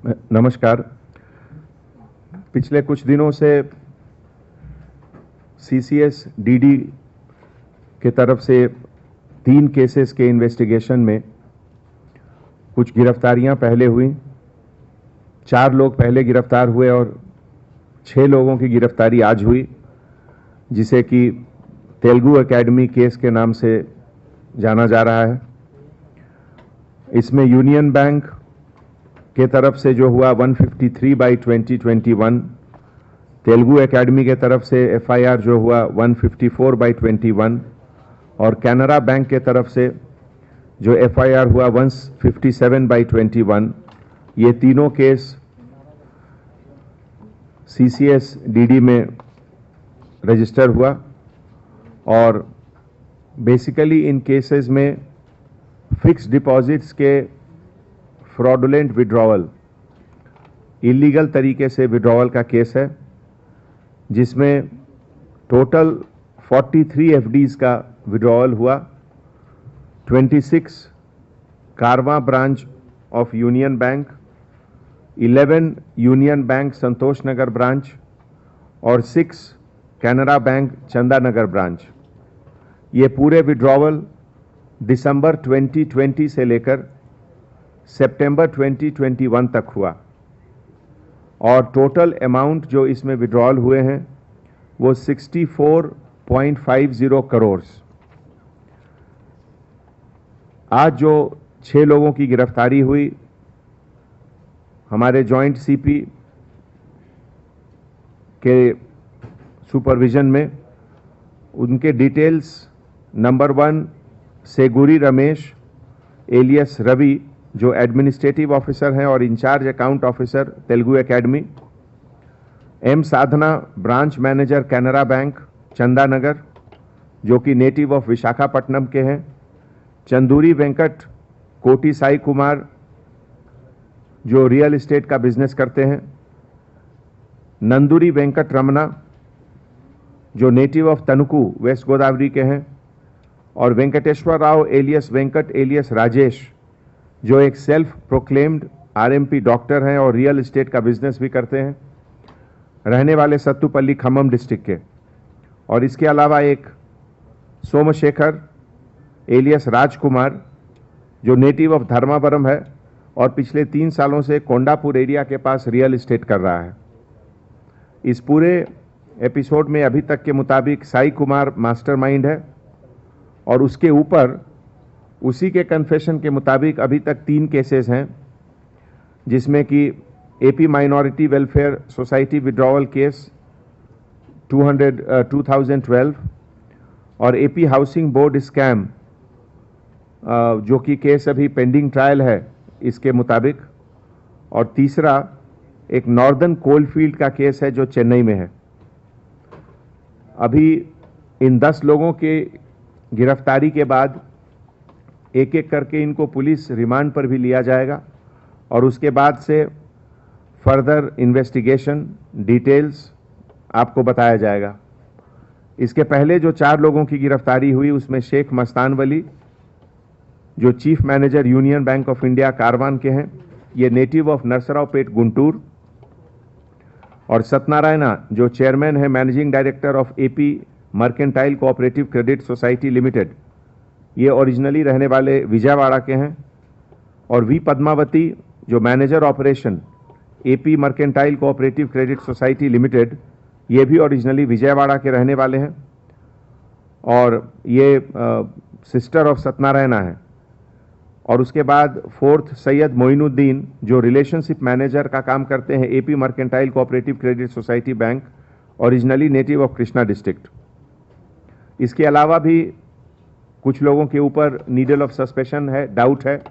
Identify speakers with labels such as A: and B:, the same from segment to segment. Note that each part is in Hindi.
A: नमस्कार। पिछले कुछ दिनों से सीसीएस डीडी के तरफ से 3 केसेस के इन्वेस्टिगेशन में कुछ गिरफ्तारियां पहले हुई। 4 लोग पहले गिरफ्तार हुए और 6 लोगों की गिरफ्तारी आज हुई, जिसे कि तेलुगु एकेडमी केस के नाम से जाना जा रहा है। इसमें यूनियन बैंक के तरफ से जो हुआ 153/2021, तेलुगु एकेडमी के तरफ से एफआईआर जो हुआ 154/21 और कैनरा बैंक के तरफ से जो एफआईआर हुआ 157/21, ये तीनों केस सीसीएस डीडी में रजिस्टर हुआ। और बेसिकली इन केसेस में फिक्स डिपॉजिट्स के फ्रॉडुलेंट विड्रॉवल, इलीगल तरीके से विड्रॉवल का केस है, जिसमें टोटल 43 एफडीज का विड्रॉवल हुआ। 26 कारवां branch of union bank, 11 union bank Santosh Nagar branch और 6 कैनरा बैंक चंदा नगर ब्रांच। ये पूरे विड्रॉवल दिसंबर 2020 से लेकर सितंबर 2021 तक हुआ और टोटल अमाउंट जो इसमें विड्रॉल हुए हैं वो 64.50 करोड़। आज जो 6 लोगों की गिरफ्तारी हुई, हमारे जॉइंट सीपी के सुपरविजन में, उनके डिटेल्स नंबर 1 सेगुरी रमेश एलियस रवि, जो एडमिनिस्ट्रेटिव ऑफिसर हैं और in charge account officer Telugu academy. M Sadhana branch manager Canara bank Chanda Nagar, जो कि नेटिव ऑफ विशाखापट्टनम के हैं। चंदूरी वेंकट कोटी साई कुमार, जो रियल एस्टेट का बिजनेस करते हैं। नंदूरी वेंकट रमना, जो native of Tanuku west Godavari के हैं। और वेंकटेश्वर राव एलियस वेंकट एलियस राजेश, जो एक सेल्फ प्रोक्लेम्ड आरएमपी डॉक्टर हैं और रियल एस्टेट का बिजनेस भी करते हैं, रहने वाले सत्तुपल्ली खम्मम डिस्ट्रिक्ट के। और इसके अलावा एक सोमशेखर एलियस राजकुमार, जो नेटिव ऑफ धर्मावरम है और पिछले 3 सालों से कोंडापुर एरिया के पास रियल एस्टेट कर रहा है। इस पूरे एपिसोड में अभी तक के मुताबिक साई कुमार मास्टरमाइंड है और उसके ऊपर उसी के कन्फेशन के मुताबिक अभी तक 3 केसेस हैं, जिसमें कि AP minority welfare society withdrawal case 2012 और एपी हाउसिंग बोर्ड स्कैम, जो कि केस अभी पेंडिंग ट्रायल है इसके मुताबिक। और तीसरा एक नॉर्दर्न कोलफील्ड का केस है जो चेन्नई में है। अभी इन 10 लोगों के गिरफ्तारी के बाद एक एक करके इनको पुलिस रिमांड पर भी लिया जाएगा और उसके बाद से फर्दर इन्वेस्टिगेशन डिटेल्स आपको बताया जाएगा। इसके पहले जो 4 लोगों की गिरफ्तारी हुई, उसमें शेख मस्तान वली, जो chief manager union bank of India Karwan के हैं, ये नेटिव ऑफ नरसरावपेट गुंटूर। और सत्यनारायणा, जो चेयरमैन है managing director of AP mercantile cooperative credit society limited, ये ओरिजिनली रहने वाले विजयवाड़ा के हैं। और वी पद्मावती, जो manager operation AP mercantile cooperative credit society limited, ये भी ओरिजिनली विजयवाड़ा के रहने वाले हैं और ये सिस्टर ऑफ सत्यनारायणा है। और उसके बाद 4th सैयद मोइनुद्दीन, जो रिलेशनशिप मैनेजर का काम करते हैं AP mercantile cooperative credit society bank, originally native of Krishna district. इसके अलावा भी कुछ लोगों के ऊपर नीडल ऑफ सस्पेशन है, डाउट है,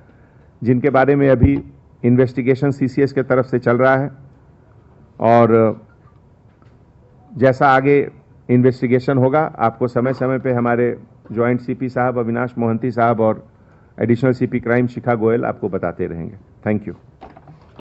A: जिनके बारे में अभी इन्वेस्टिगेशन सीसीएस के तरफ से चल रहा है। और जैसा आगे इन्वेस्टिगेशन होगा, आपको समय समय पे हमारे जॉइंट सीपी साहब अविनाश मोहंती साहब और एडिशनल सीपी क्राइम शिखा गोयल आपको बताते रहेंगे। Thank you.